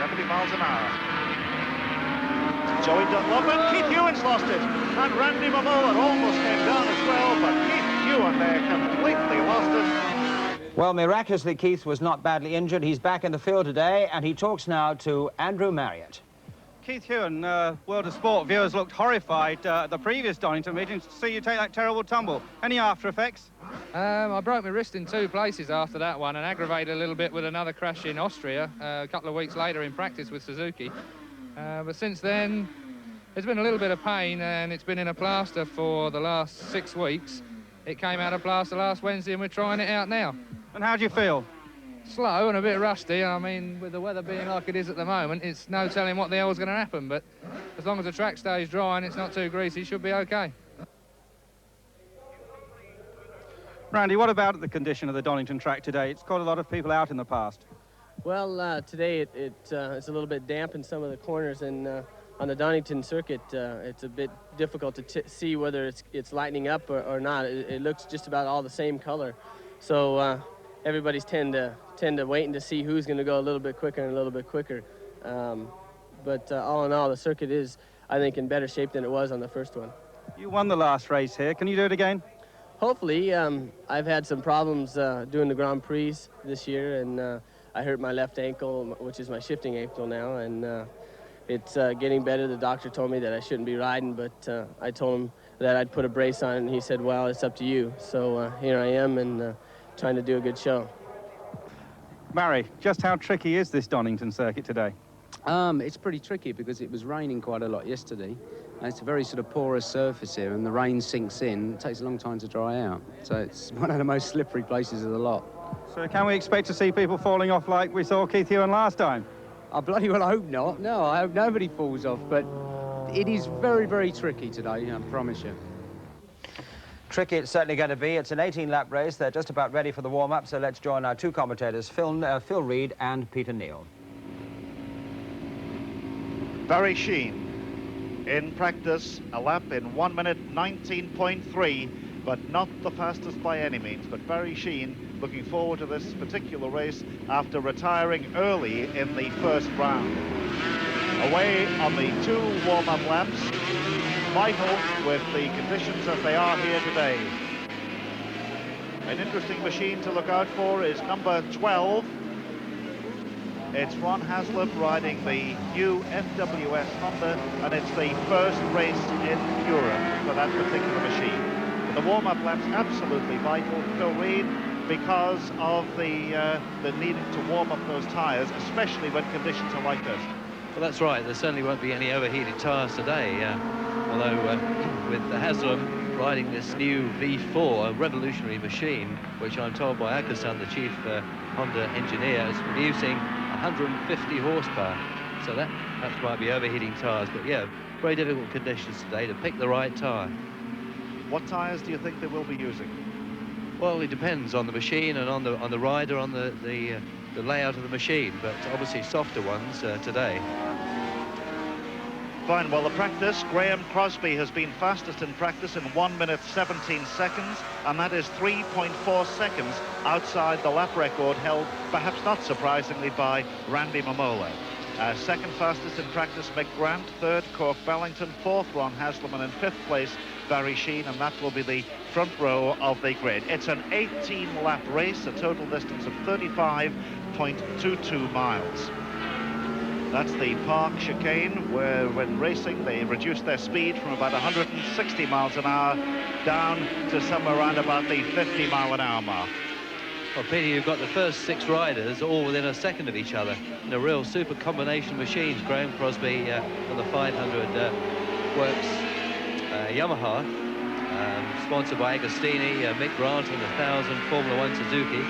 70 miles an hour. Joey Dunlop and Keith Huewen's lost it. And Randy Mamola almost came down as well, but Keith Huewen there completely lost it. Well, miraculously, Keith was not badly injured. He's back in the field today, and he talks now to Andrew Marriott. Keith Huewen, World of Sport viewers looked horrified at the previous Donington meeting to see you take that terrible tumble. Any after effects? I broke my wrist in 2 places after that one and aggravated a little bit with another crash in Austria a couple of weeks later in practice with Suzuki. But since then, there's been a little bit of pain, and it's been in a plaster for the last 6 weeks. It came out of plaster last Wednesday, and we're trying it out now. And how do you feel? Slow and a bit rusty. I mean, with the weather being like it is at the moment, it's no telling what the hell's going to happen. But as long as the track stays dry and it's not too greasy, it should be okay. Randy, what about the condition of the Donington track today? It's caught a lot of people out in the past. Well, today it's a little bit damp in some of the corners, and on the Donington circuit, it's a bit difficult to see whether it's lightening up or not. It looks just about all the same color, so everybody's tend to waiting to see who's going to go a little bit quicker and a little bit quicker. But all in all, the circuit is, I think, in better shape than it was on the first one. You won the last race here. Can you do it again? Hopefully. I've had some problems doing the Grand Prix this year, and I hurt my left ankle, which is my shifting ankle now, and it's getting better. The doctor told me that I shouldn't be riding, but I told him that I'd put a brace on, and he said, well, it's up to you. So here I am, and trying to do a good show. Barry, just how tricky is this Donington circuit today? It's pretty tricky because it was raining quite a lot yesterday. And it's a very sort of porous surface here, and the rain sinks in. It takes a long time to dry out. So it's one of the most slippery places of the lot. So can we expect to see people falling off like we saw Keith Huewen last time? I bloody well hope not. No, I hope nobody falls off, but it is very, very tricky today, I promise you. Tricky it's certainly going to be. It's an 18-lap race. They're just about ready for the warm-up, so let's join our 2 commentators, Phil Reed and Peter Neal. Barry Sheen in practice, a lap in 1 minute 19.3, but not the fastest by any means. But Barry Sheen looking forward to this particular race after retiring early in the first round. Away on the 2 warm-up laps, vital with the conditions as they are here today. An interesting machine to look out for is number 12. It's Ron Haslam riding the new FWS Honda, and it's the first race in Europe for that particular machine. But the warm-up laps absolutely vital, Phil Reed, because of the needing to warm up those tyres, especially when conditions are like this. Well, that's right. There certainly won't be any overheated tyres today, although with the Haslam riding this new V4, a revolutionary machine, which I'm told by Haslam, the chief Honda engineer, is producing 150 horsepower. So that perhaps might be overheating tyres. But yeah, very difficult conditions today to pick the right tyre. What tyres do you think they will be using? Well, it depends on the machine and on the rider, on the layout of the machine, but obviously softer ones today. Fine, well, the practice, Graham Crosby has been fastest in practice in 1 minute 17 seconds, and that is 3.4 seconds outside the lap record held, perhaps not surprisingly, by Randy Mamola. Second fastest in practice, Mick, third, Kork, Ballington, fourth, Ron Haslam, and in 5th place, Barry Sheen, and that will be the front row of the grid. It's an 18-lap race, a total distance of 35.22 miles. That's the Park chicane, where when racing they reduced their speed from about 160 miles an hour down to somewhere around about the 50-mile-an-hour mark. Well, Peter, you've got the first 6 riders all within a second of each other in a real super combination machines. Graham Crosby on the 500 works Yamaha, sponsored by Agostini, Mick Grant on the 1000 Formula 1 Suzuki.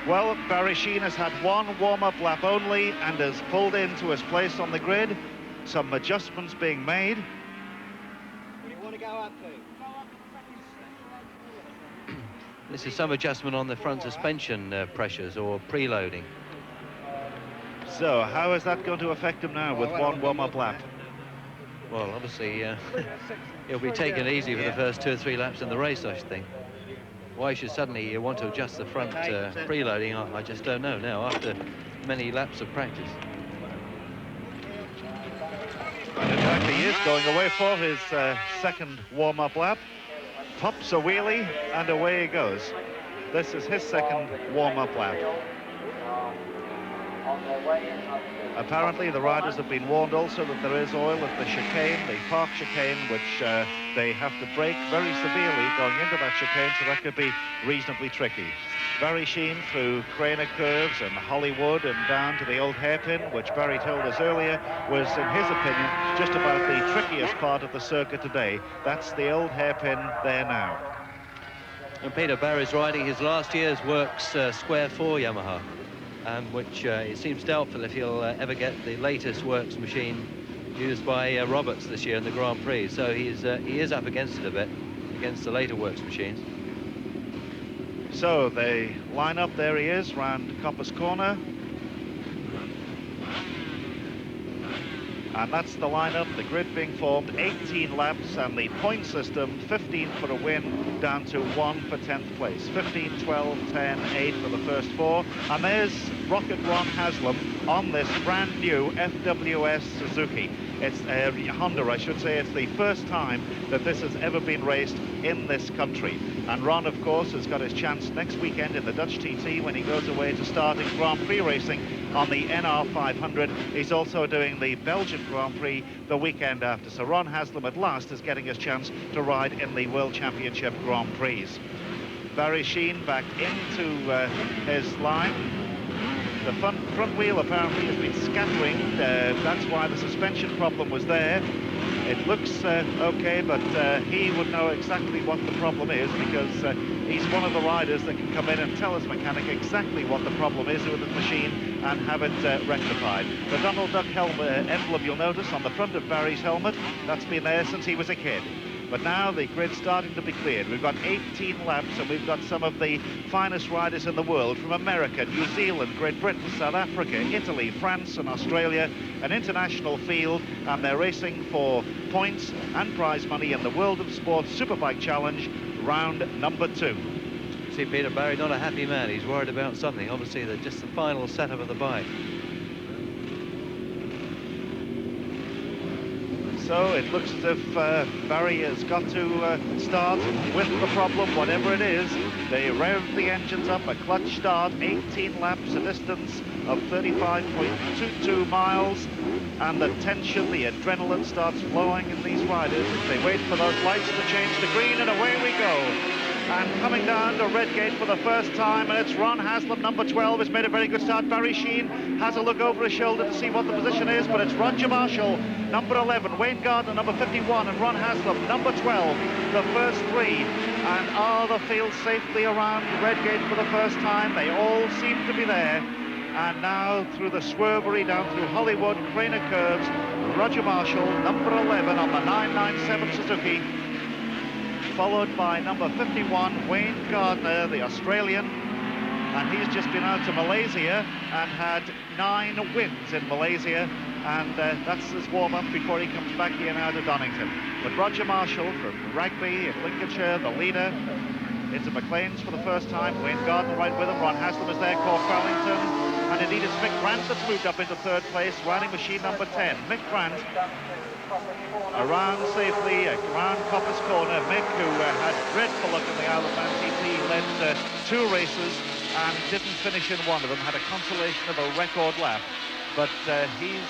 Well, Barry Sheen has had 1 warm-up lap only and has pulled into his place on the grid. Some adjustments being made. What do you want to go up to? This is some adjustment on the front suspension pressures or preloading. So how is that going to affect him now with 1 warm-up lap? Well, obviously, he'll be taking it easy for the first 2 or 3 laps in the race, I should think. Why should suddenly you want to adjust the front preloading, I just don't know now. After many laps of practice. And in fact, he is going away for his second warm-up lap. Pops a wheelie, and away he goes. This is his second warm-up lap. Apparently, the riders have been warned also that there is oil at the chicane, the park chicane, which they have to brake very severely going into that chicane, so that could be reasonably tricky. Barry Sheen through Craner curves and Hollywood and down to the old hairpin, which Barry told us earlier was, in his opinion, just about the trickiest part of the circuit today. That's the old hairpin there now. And Peter Barry's riding his last year's works Square 4 Yamaha, which it seems doubtful if he'll ever get the latest works machine used by Roberts this year in the Grand Prix. So he is up against it a bit, against the later works machines. So they line up, there he is, round Coppice Corner. And that's the lineup, the grid being formed, 18 laps, and the point system, 15 for a win, down to 1 for 10th place. 15, 12, 10, 8 for the first 4. And there's Rocket Ron Haslam on this brand new FWS Suzuki. It's Honda, I should say. It's the first time that this has ever been raced in this country. And Ron, of course, has got his chance next weekend in the Dutch TT when he goes away to start in Grand Prix racing on the NR 500. He's also doing the Belgian Grand Prix the weekend after. So Ron Haslam at last is getting his chance to ride in the World Championship Grand Prix. Barry Sheen back into his line. The front wheel apparently has been scattering. That's why the suspension problem was there. It looks okay, but he would know exactly what the problem is, because he's one of the riders that can come in and tell his mechanic exactly what the problem is with the machine and have it rectified. The Donald Duck emblem, you'll notice on the front of Barry's helmet, that's been there since he was a kid. But now the grid's starting to be cleared. We've got 18 laps, and we've got some of the finest riders in the world from America, New Zealand, Great Britain, South Africa, Italy, France and Australia. An international field, and they're racing for points and prize money in the World of Sport Superbike Challenge, round number 2. See, Peter Barry, not a happy man. He's worried about something. Obviously, just the final setup of the bike. So it looks as if Barry has got to start with the problem, whatever it is. They rev the engines up, a clutch start, 18 laps, a distance of 35.22 miles, and the tension, the adrenaline starts flowing in these riders as they wait for those lights to change to green, and away we go. And coming down to Redgate for the first time, and it's Ron Haslam, number 12, has made a very good start. Barry Sheen has a look over his shoulder to see what the position is, but it's Roger Marshall, number 11, Wayne Gardner, number 51, and Ron Haslam, number 12, the first 3. And are the field safely around Redgate for the first time? They all seem to be there. And now through the swervery down through Hollywood, Craner curves, Roger Marshall, number 11 on the 997 Suzuki, followed by number 51, Wayne Gardner, the Australian, and he's just been out to Malaysia and had 9 wins in Malaysia, and that's his warm-up before he comes back here now to Donington. But Roger Marshall from Rugby in Lincolnshire, the leader, into McLean's for the first time. Wayne Gardner right with him. Ron Haslam is there, Kork Ballington, and indeed it's Mick Grant that's moved up into 3rd place, riding machine number 10. Mick Grant around safely, around Coppice Corner. Mick, who had dreadful luck in the Isle of Man TT, led 2 races and didn't finish in one of them, had a consolation of a record lap. But he's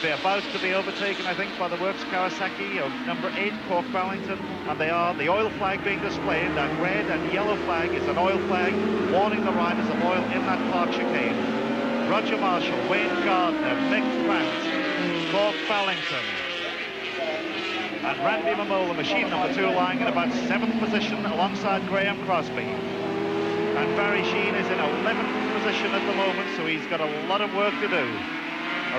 about to be overtaken, I think, by the Works Kawasaki of number 8, Kork Ballington, and they are. The oil flag being displayed, that red and yellow flag is an oil flag warning the riders of oil in that park chicane. Roger Marshall, Wayne Gardner, Mick Grant, Kork Ballington, and Randy Mamola, machine number 2, lying in about 7th position alongside Graham Crosby. And Barry Sheen is in 11th position at the moment, so he's got a lot of work to do.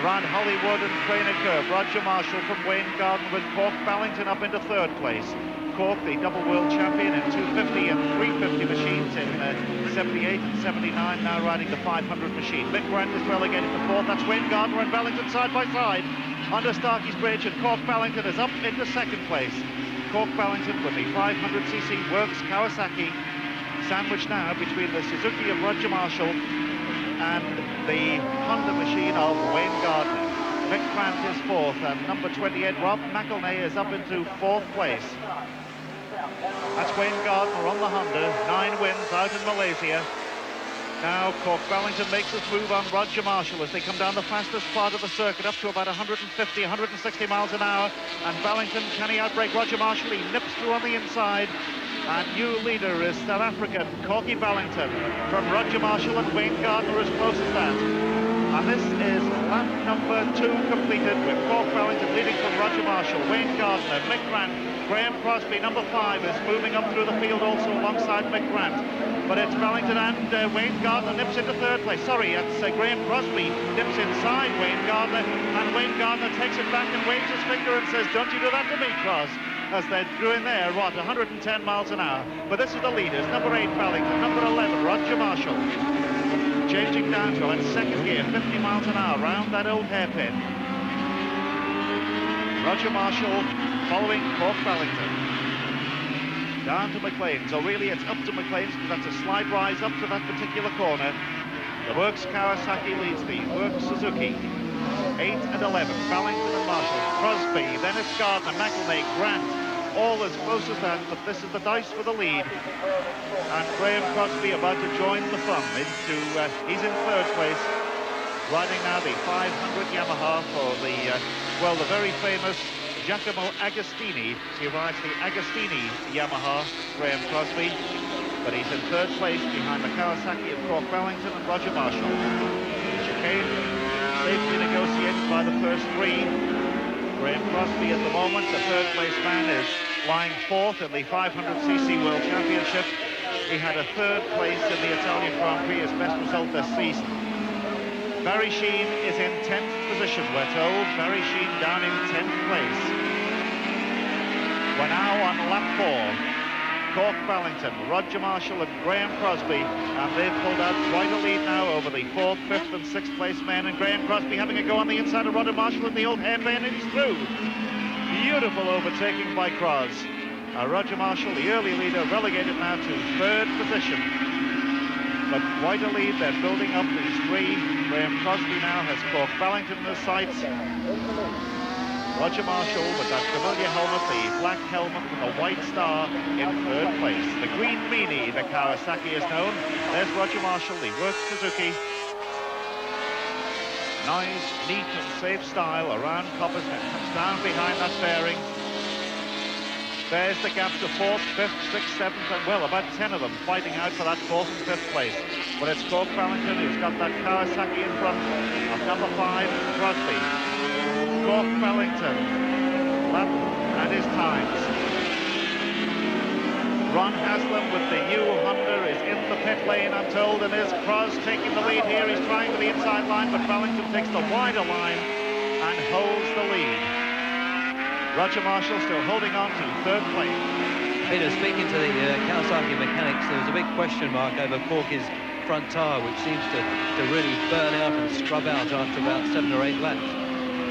Around Hollywood and Craner curve, Roger Marshall from Wayne Gardner with Kork Ballington up into 3rd place. Kork, the double world champion in 250 and 350 machines in 78 and 79, now riding the 500 machine. Mick Grant is relegated to 4th. That's Wayne Gardner and Ballington side by side under Starkey's Bridge, and Kork Ballington is up into 2nd place. Kork Ballington with the 500cc Works Kawasaki, sandwiched now between the Suzuki of Roger Marshall and the Honda machine of Wayne Gardner. Mick Grant is fourth, and number 28, Rob McElnay, is up into fourth place. That's Wayne Gardner on the Honda, 9 wins out in Malaysia. Now Kork Ballington makes his move on Roger Marshall as they come down the fastest part of the circuit, up to about 150, 160 miles an hour. And Ballington, can he outbreak Roger Marshall? He nips through on the inside. And new leader is South African Corky Ballington. From Roger Marshall and Wayne Gardner as close as that. And this is lap number 2 completed, with Kork Ballington leading from Roger Marshall, Wayne Gardner, Mick Grant, Graham Crosby, number 5, is moving up through the field also alongside Mick Grant. But it's Ballington and Wayne Gardner nips into third place. Sorry, it's Graham Crosby nips inside Wayne Gardner, and Wayne Gardner takes it back and waves his finger and says, "Don't you do that to me, Cros," as they're doing there, what, 110 miles an hour. But this is the leaders, number 8, Ballington, number 11, Roger Marshall. Changing down to that second gear, 50 miles an hour, round that old hairpin. Roger Marshall following Kork Ballington. Down to McLean's, or really it's up to McLean's, because that's a slide rise up to that particular corner. The Works Kawasaki leads the Works Suzuki. 8 and 11, Ballington and Marshall. Crosby, then it's Gardner, McElnay, Grant, all as close as that, but this is the dice for the lead. And Graham Crosby about to join the fun into, he's in third place, riding now the 500 Yamaha for the, well, the very famous Giacomo Agostini. He rides the Agostini Yamaha, Graham Crosby, but he's in third place behind the Kawasaki of Kork Ballington and Roger Marshall. The chicane safely negotiated by the first 3. Graham Crosby at the moment, the third place man, is lying 4th in the 500cc World Championship. He had a 3rd place in the Italian Grand Prix, his best result this season. Barry Sheen is in 10th position, we're told. Barry Sheen down in 10th place. We're now on lap 4. Kork Ballington, Roger Marshall and Graham Crosby, and they've pulled out quite a lead now over the 4th, 5th and 6th place men, and Graham Crosby having a go on the inside of Roger Marshall in the old hairpin, and he's through. Beautiful overtaking by Cros. Roger Marshall, the early leader, relegated now to 3rd position. But quite a lead, they're building up these 3. Graham Crosby now has Kork Ballington in the sights. Roger Marshall with that familiar helmet, the black helmet with a white star, in 3rd place. The Green Meanie, the Kawasaki is known. There's Roger Marshall, the Works Suzuki. Nice, neat and safe style around Coppersmith. Comes down behind that fairing. There's the gap to 4th, 5th, 6th, 7th, and well, about 10 of them fighting out for that 4th and 5th place. But it's Kork Ballington who's got that Kawasaki in front of number 5, Crosby. Kork Ballington, lap and his times. Ron Haslam with the new Honda is in the pit lane, I'm told, and there's Cros taking the lead here. He's trying for the inside line, but Ballington takes the wider line and holds the lead. Roger Marshall still holding on to 3rd place. Peter, speaking to the Kawasaki mechanics, there was a big question mark over Korky's front tyre, which seems to really burn out and scrub out after about 7 or 8 laps.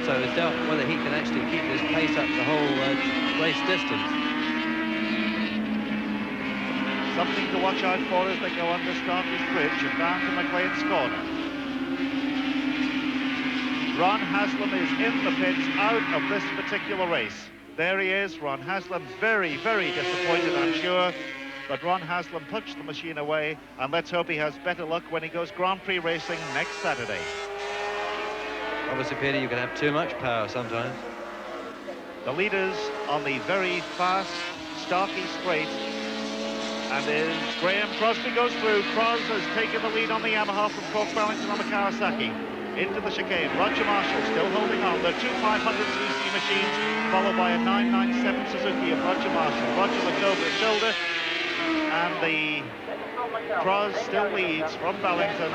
So it's doubt whether he can actually keep this pace up the whole race distance. Something to watch out for as they go under Starkey's Bridge and down to McLean's Corner. Ron Haslam is in the pits out of this particular race. There he is, Ron Haslam, very, very disappointed, I'm sure. But Ron Haslam punched the machine away, and let's hope he has better luck when he goes Grand Prix racing next Saturday. Obviously, Peter, you can have too much power sometimes. The leaders on the very fast Starkey straight, and as Graham Crosby goes through, Cros has taken the lead on the Yamaha from Kork Ballington on the Kawasaki. Into the chicane, Roger Marshall still holding on. They're 2 500cc machines, followed by a 997 Suzuki of Roger Marshall. Roger looked over his shoulder, and the Cros still leads from Ballington.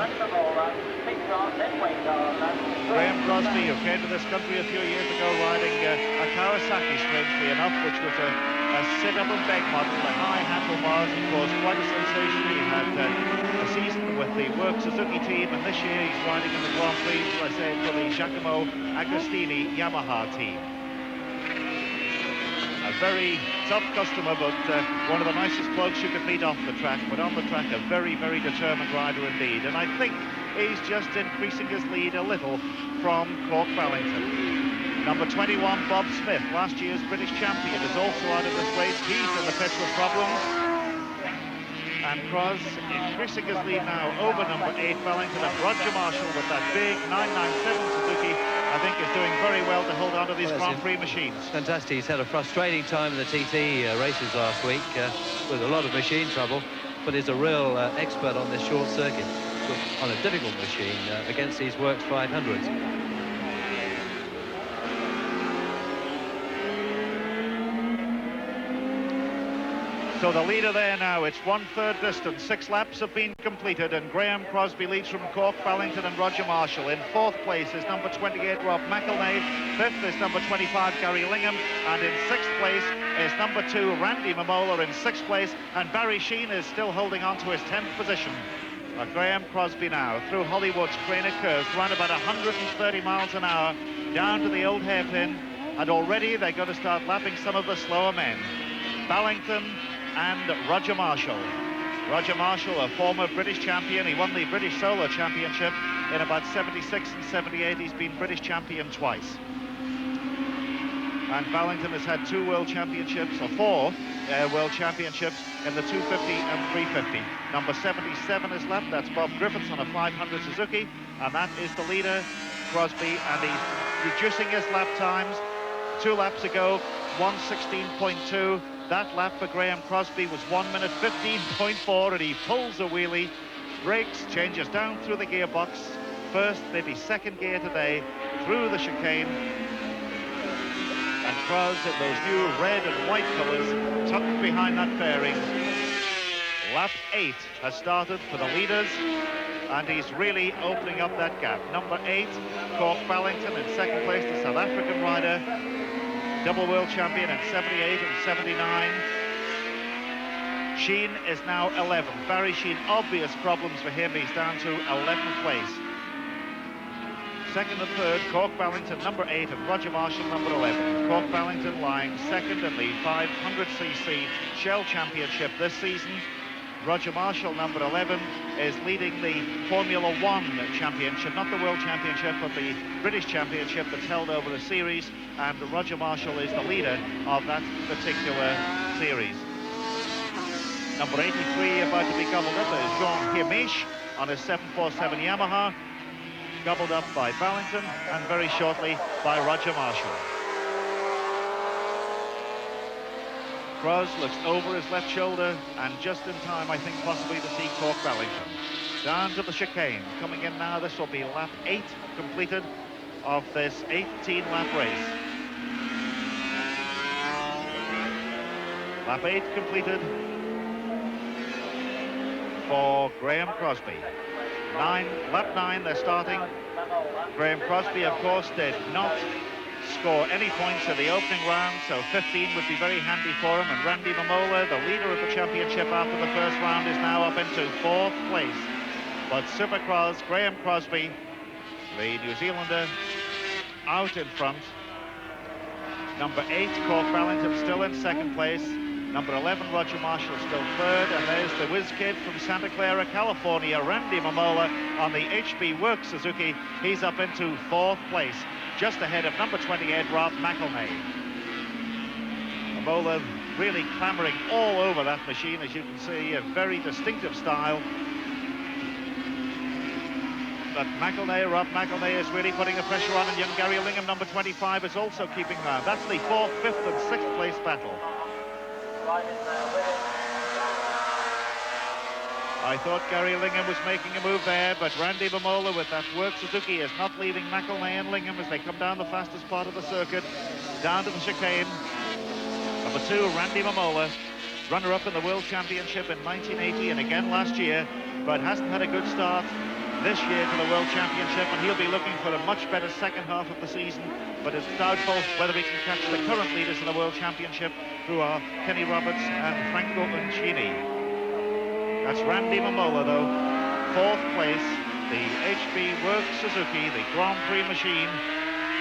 Graham Crosby, who came to this country a few years ago riding a Kawasaki, strangely enough, which was a sit-up and beg model, the high handlebars, and caused quite a sensation. He had a season with the Works Suzuki team, and this year he's riding in the Grand Prix, as I said, for the Giacomo Agostini Yamaha team. A very tough customer, but one of the nicest blokes you could meet off the track, but on the track a very, very determined rider indeed. And I think he's just increasing his lead a little from Kork Ballington. Number 21, Bob Smith, last year's British champion, is also out of this race. He's in the pits with problems. And Crosby increasing his lead now over number 8, Ballington, and Roger Marshall with that big 997 Suzuki, I think is doing very well to hold on to these Grand Prix machines. Fantastic. He's had a frustrating time in the TT races last week with a lot of machine trouble, but he's a real expert on this short circuit on a difficult machine against these Works 500s. So the leader there now, it's 1/3 distance. 6 laps have been completed, and Graham Crosby leads from Kork Ballington and Roger Marshall. In 4th place is number 28, Rob McElnay. 5th is number 25, Gary Lingham. And in 6th place is number 2, Randy Mamola in 6th place. And Barry Sheen is still holding on to his 10th position. Graham Crosby now through Hollywood's Craner curves, around about 130 miles an hour, down to the old hairpin. And already they're going to start lapping some of the slower men. Ballington and Roger Marshall. Roger Marshall, a former British champion. He won the British Solo Championship in about 76 and 78. He's been British champion twice. And Ballington has had 2 World Championships, or 4 World Championships in the 250 and 350. Number 77 is left. That's Bob Griffiths on a 500 Suzuki. And that is the leader, Crosby. And he's reducing his lap times. 2 laps ago, 1:16.2. That lap for Graham Crosby was 1:15.4, and he pulls a wheelie, brakes, changes down through the gearbox, first, maybe second gear today, through the chicane, and Crosby in those new red and white colours, tucked behind that fairing. Lap 8 has started for the leaders, and he's really opening up that gap. Number 8, Kork Ballington in 2nd place, the South African rider, double world champion in 78 and 79. Sheen is now 11th. Barry Sheen, obvious problems for him. He's down to 11th place. 2nd and 3rd, Kork Ballington, number 8, and Roger Marshall, number 11. Kork Ballington lying 2nd in the 500cc Shell Championship this season. Roger Marshall, number 11, is leading the Formula 1 Championship, not the World Championship, but the British Championship that's held over a series, and Roger Marshall is the leader of that particular series. Number 83 about to be gobbled up is Jean Hirmisch on his 747 Yamaha, gobbled up by Ballington, and very shortly by Roger Marshall. Crosby looks over his left shoulder, and just in time, I think, possibly to see Kork Ballington. Down to the chicane. Coming in now, this will be lap 8 completed of this 18-lap race. Lap 8 completed for Graham Crosby. Lap 9, they're starting. Graham Crosby, of course, did not score any points in the opening round, so 15 would be very handy for him. And Randy Mamola, the leader of the championship after the first round, is now up into 4th place. But Supercross, Graham Crosby, the New Zealander, out in front. Number 8, Kork Ballington, still in 2nd place. Number 11, Roger Marshall, still 3rd. And there's the whiz kid from Santa Clara, California, Randy Mamola on the HB Works Suzuki. He's up into 4th place, just ahead of number 28, Rob McElnay. Mamola really clambering all over that machine, as you can see, a very distinctive style. But McElnay, Rob McElnay, is really putting the pressure on, and young Gary Lingham, number 25, is also keeping round. That's the 4th, 5th, and 6th place battle. I thought Gary Lingham was making a move there, but Randy Mamola with that work Suzuki is not leaving McElnay and Lingham as they come down the fastest part of the circuit, down to the chicane. Number 2, Randy Mamola, runner-up in the World Championship in 1980 and again last year, but hasn't had a good start this year to the World Championship, and he'll be looking for a much better second half of the season, but it's doubtful whether he can catch the current leaders in the World Championship, who are Kenny Roberts and Franco Uncini. That's Randy Mamola, though, 4th place, the HB Works Suzuki, the Grand Prix machine.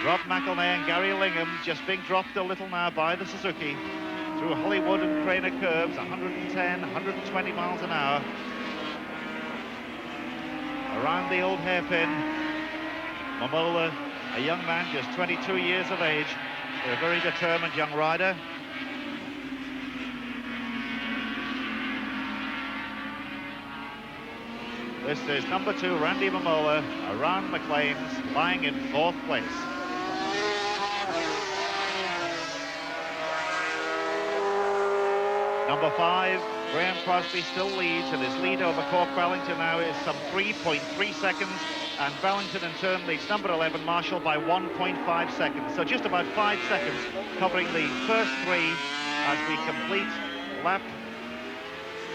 Rob McElnay and Gary Lingham just being dropped a little now by the Suzuki through Hollywood and Craner curves, 110, 120 miles an hour. around the old hairpin. Mamola, a young man, just 22 years of age, a very determined young rider. This is number 2, Randy Mamola, around McLean's, lying in 4th place. Number 5, Graham Crosby still leads, and his lead over Kork Ballington now is some 3.3 seconds, and Ballington in turn leads number 11, Marshall, by 1.5 seconds. So just about 5 seconds covering the first 3 as we complete lap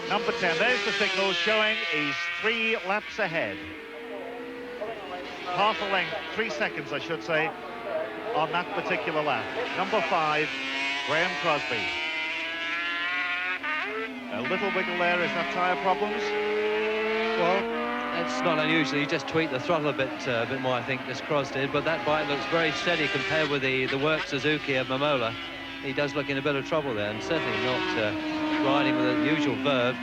number 10. There's the signal showing he's 3 laps ahead. Half a length, 3 seconds, I should say, on that particular lap. Number 5, Graham Crosby. A little wiggle there. Is that tyre problems? Well, it's not unusual. You just tweak the throttle a bit more, I think, this Cross did. But that bike looks very steady compared with the work Suzuki of Mamola. He does look in a bit of trouble there, and certainly not riding with the usual verve.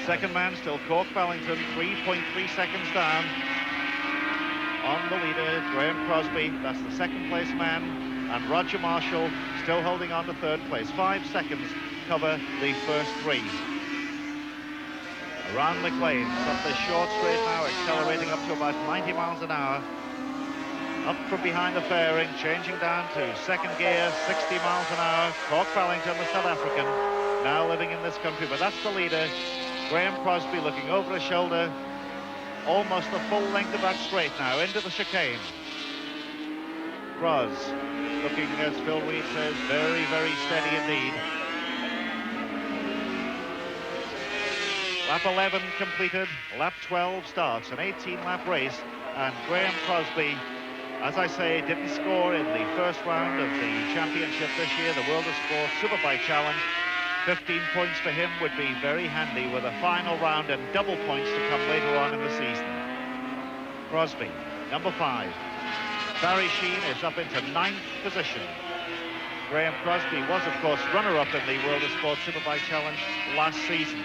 Second man still Kork Ballington, 3.3 seconds down on the leader, Graham Crosby. That's the second place man, and Roger Marshall still holding on to third place. 5 seconds cover the first 3. Around McLean's up the short straight now, accelerating up to about 90 miles an hour. Up from behind the fairing, changing down to second gear, 60 miles an hour. Kork Ballington, the South African, now living in this country, but that's the leader. Graham Crosby looking over his shoulder, almost the full length of that straight now, into the chicane. Cros, looking, as Phil Reed says, very, very steady indeed. Lap 11 completed, lap 12 starts, an 18-lap race, and Graham Crosby, as I say, didn't score in the first round of the championship this year, the World of Sport Superbike Challenge. 15 points for him would be very handy with a final round and double points to come later on in the season. Crosby, number 5. Barry Sheen is up into 9th position. Graham Crosby was, of course, runner-up in the World of Sport Superbike Challenge last season,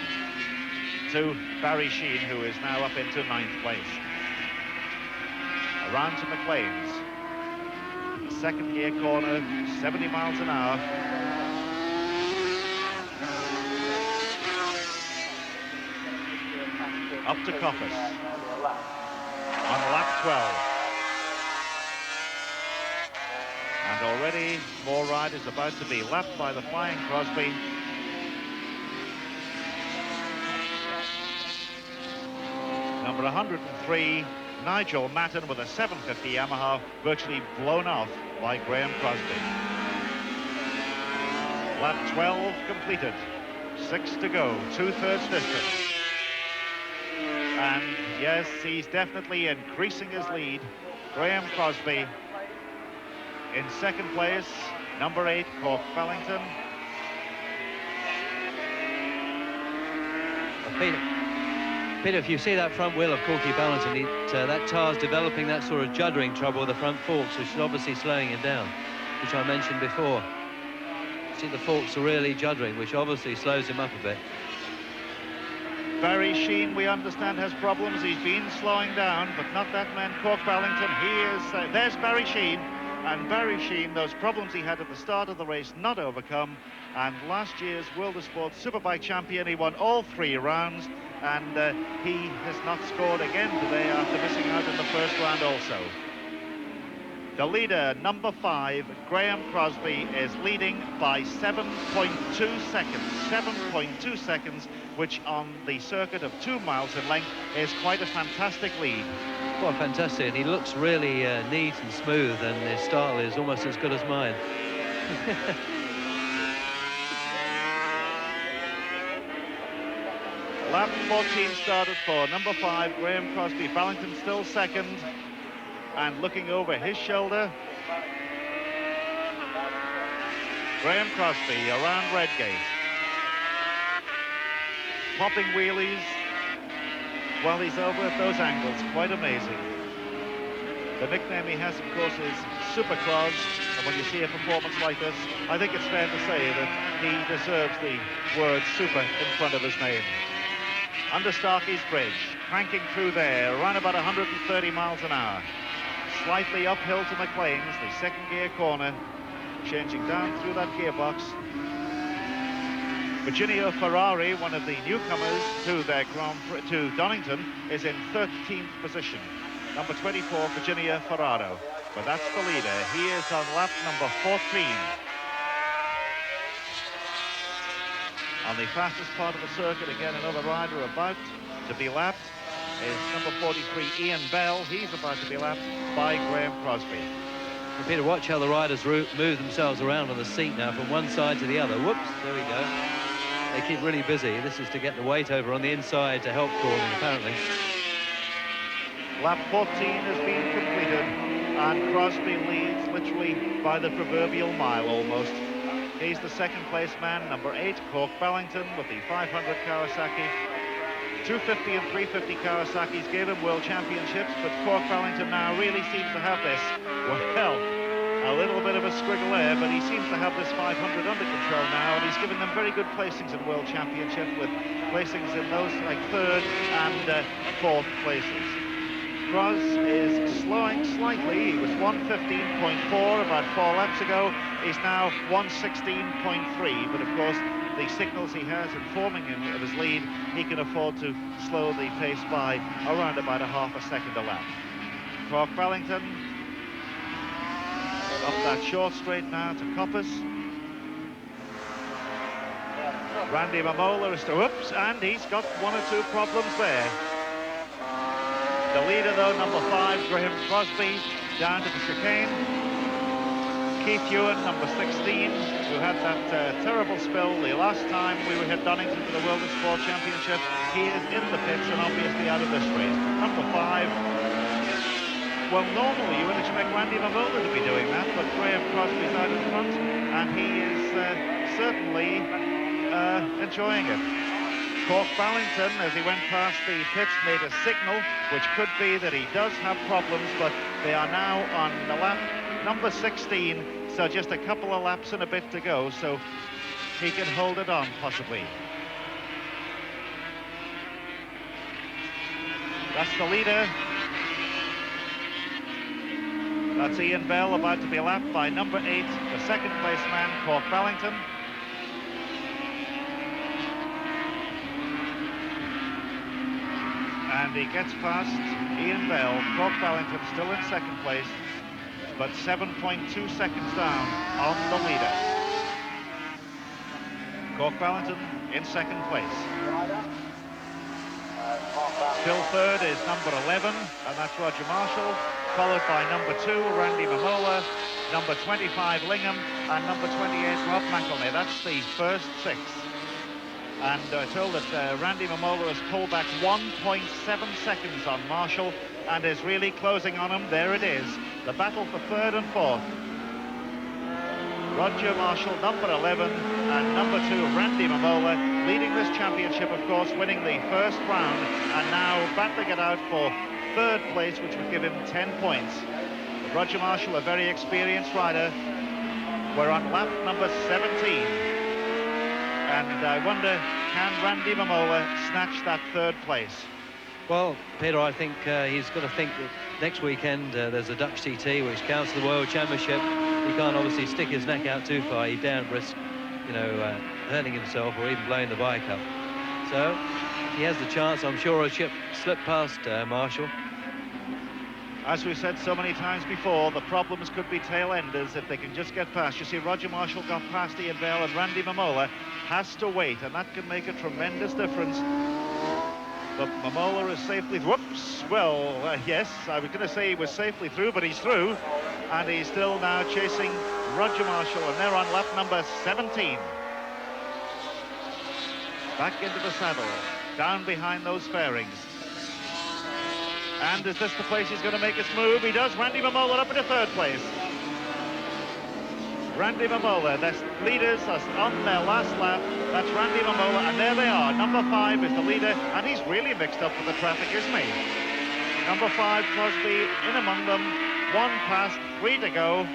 to Barry Sheen, who is now up into 9th place. Around to McLean's. Second gear corner, 70 miles an hour. Up to Coppers on lap 12. And already more riders about to be lapped by the flying Crosby. Number 103, Nigel Matten with a 750 Yamaha, virtually blown off by Graham Crosby. Lap 12 completed, 6 to go, 2/3 distance. And yes, he's definitely increasing his lead. Graham Crosby in second place, number 8, Kork Ballington. Peter, if you see that front wheel of Korky Ballington, that tyre's developing that sort of juddering trouble with the front forks, which is obviously slowing him down, which I mentioned before. See, the forks are really juddering, which obviously slows him up a bit. Barry Sheen, we understand, has problems. He's been slowing down, but not that man, Kork Ballington. He is, there's Barry Sheen. And Barry Sheen, those problems he had at the start of the race, not overcome. And last year's World of Sport Superbike champion, he won all 3 rounds. And he has not scored again today after missing out in the first round also. The leader, number 5, Graham Crosby, is leading by 7.2 seconds. 7.2 seconds, which on the circuit of 2 miles in length is quite a fantastic lead. Well, fantastic, and he looks really neat and smooth, and his style is almost as good as mine. Lap 14 started for number 5, Graham Crosby. Ballington still second, and looking over his shoulder, Graham Crosby around Redgate, popping wheelies while he's over at those angles. Quite amazing. The nickname he has, of course, is Super Cros, and when you see a performance like this, I think it's fair to say that he deserves the word super in front of his name. under Starkey's Bridge, cranking through there, around about 130 miles an hour. Slightly uphill to McLean's, the second gear corner, changing down through that gearbox. Virginio Ferrari, one of the newcomers to their to Donington, is in 13th position. Number 24, Virginia Ferraro. But that's the leader. He is on lap number 14. On the fastest part of the circuit, again, another rider about to be lapped is number 43, Ian Bell. He's about to be lapped by Graham Crosby. And Peter, watch how the riders move themselves around on the seat now from one side to the other. Whoops, there we go. They keep really busy. This is to get the weight over on the inside to help calling, apparently. Lap 14 has been completed, and Crosby leads literally by the proverbial mile almost. He's the second place man, number 8, Kork Ballington, with the 500 Kawasaki. 250 and 350 Kawasaki's gave him world championships, but Kork Ballington now really seems to have this, well, a little bit of a squiggle there, but he seems to have this 500 under control now, and he's given them very good placings in world championship, with placings in those like 3rd and 4th places. Cross is slowing slightly. He was 1:15.4 about 4 laps ago. He's now 1:16.3, but of course the signals he has informing him of his lead, he can afford to slow the pace by around about a half a second a lap. Kork Ballington up that short straight now to Coppice. Randy Mamola is to, oops, and he's got 1 or 2 problems there. The leader, though, number 5, Graham Crosby, down to the chicane. Keith Huewen, number 16, who had that terrible spill the last time we were at Donington for the World of Sport Championship. He is in the pits and obviously out of this race. Number 5, well, normally you would expect Randy Mamola to be doing that, but Graham Crosby's out in front, and he is certainly enjoying it. Kork Ballington, as he went past the pits, made a signal, which could be that he does have problems, but they are now on the lap number 16, so just a couple of laps and a bit to go, so he can hold it on, possibly. That's the leader. That's Ian Bell, about to be lapped by number 8, the second place man, Kork Ballington. And he gets past Ian Bell. Kork Ballington still in second place, but 7.2 seconds down on the leader. Kork Ballington in second place. Still third is number 11, and that's Roger Marshall, followed by number 2, Randy Mamola, number 25, Lingham, and number 28, Rob McElnay. That's the first 6. And told that Randy Mamola has pulled back 1.7 seconds on Marshall and is really closing on him. There it is, the battle for 3rd and 4th. Roger Marshall, number 11, and number 2, Randy Mamola, leading this championship, of course, winning the first round, and now battling it out for 3rd place, which would give him 10 points. But Roger Marshall, a very experienced rider. We're on lap number 17. And I wonder, can Randy Mamola snatch that 3rd place? Well, Peter, I think he's got to think that next weekend there's a Dutch TT, which counts the World Championship. He can't obviously stick his neck out too far. He daren't risk, you know, hurting himself or even blowing the bike up. So he has the chance. I'm sure he'll slip past Marshall. As we've said so many times before, the problems could be tail-enders if they can just get past. You see, Roger Marshall got past Ian Bell, and Randy Mamola has to wait, and that can make a tremendous difference. But Mamola is safely... Whoops! Well, yes, I was going to say he was safely through, but he's through. And he's still now chasing Roger Marshall, and they're on lap number 17. Back into the saddle, down behind those fairings. And is this the place he's going to make his move? He does. Randy Mamola up into 3rd place. Randy Mamola, the leaders are on their last lap. That's Randy Mamola, and there they are. Number 5 is the leader, and he's really mixed up with the traffic, isn't he? Number 5, Crosby, in among them. 1 past, 3 to go.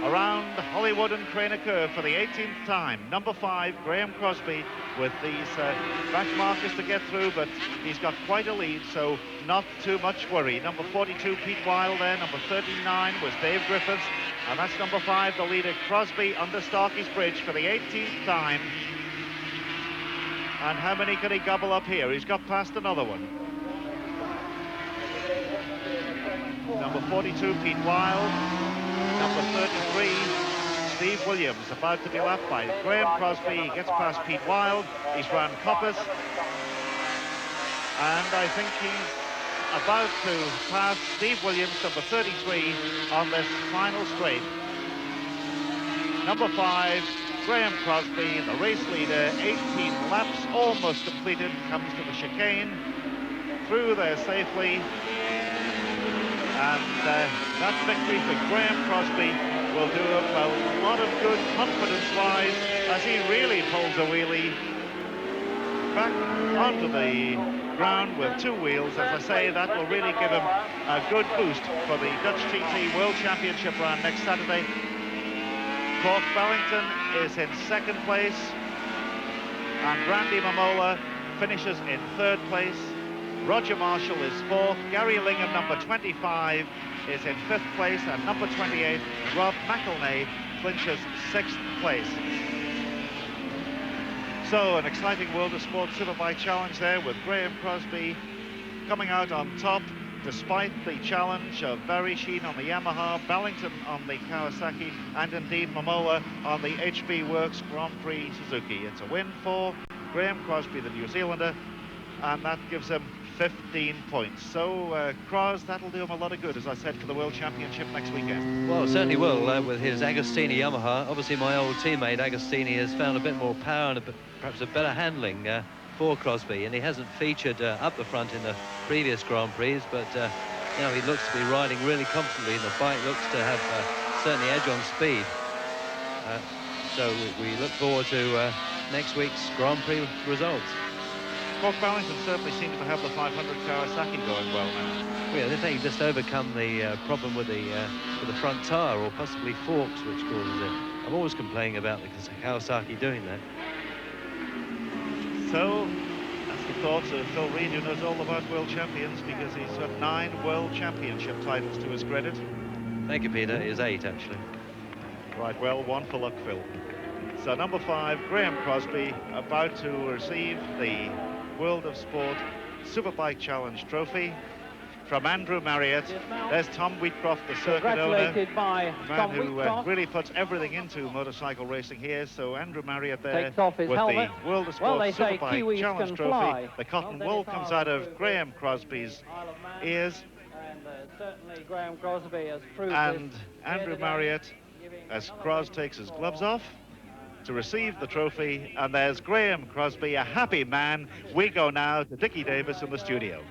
around Hollywood and Craner Curve for the 18th time. Number 5, Graham Crosby, with these back markers to get through, but he's got quite a lead, so not too much worry. Number 42, Pete Wilde there. Number 39 was Dave Griffiths, and that's number 5, the leader, Crosby, under Starkey's Bridge for the 18th time. And how many can he gobble up here? He's got past another one. Number 42, Pete Wilde. Number 33, Steve Williams, about to be lapped by Graham Crosby. He gets past Pete Wilde. He's round Coppice. And I think he's about to pass Steve Williams, number 33, on this final straight. Number 5, Graham Crosby, the race leader, 18 laps, almost completed, comes to the chicane. Through there safely. And that victory for Graham Crosby will do him a lot of good confidence-wise as he really pulls a wheelie back onto the ground with 2 wheels. As I say, that will really give him a good boost for the Dutch TT World Championship round next Saturday. Kork Ballington is in 2nd place, and Randy Mamola finishes in 3rd place. Roger Marshall is 4th. Gary Lingham, number 25, is in 5th place, and number 28, Rob McElnay, clinches 6th place. So an exciting World of Sport Superbike challenge there, with Graham Crosby coming out on top despite the challenge of Barry Sheene on the Yamaha, Ballington on the Kawasaki, and indeed Mamola on the HB Works Grand Prix Suzuki. It's a win for Graham Crosby, the New Zealander, and that gives him 15 points. So, Cros, that'll do him a lot of good, as I said, for the World Championship next weekend. Well, it certainly will, with his Agostini Yamaha. Obviously, my old teammate Agostini has found a bit more power and perhaps a better handling for Crosby, and he hasn't featured up the front in the previous Grand Prix, but now he looks to be riding really comfortably, and the bike looks to have certainly edge on speed. So we look forward to next week's Grand Prix results. Kork Ballington certainly seems to have the 500 Kawasaki going well now. Yeah, they think just overcome the problem with the front tyre, or possibly forks, which causes it. I'm always complaining about the Kawasaki doing that. So, that's the thoughts of Phil Reed, who knows all about world champions, because he's got 9 world championship titles to his credit. Thank you, Peter. It is 8, actually. Right, well, 1 for luck, Phil. So number 5, Graham Crosby, about to receive the World of Sport Superbike Challenge trophy from Andrew Marriott. There's Tom Wheatcroft, the circuit owner, man who really puts everything into motorcycle racing here. So Andrew Marriott there with the World of Sport Superbike Challenge trophy. The cotton wool comes out of Graham Crosby's ears. Certainly Graham Crosby has proved and Andrew Marriott, as Cros takes his gloves off to receive the trophy, and there's Graham Crosby, a happy man. We go now to Dickie Davis in the studio.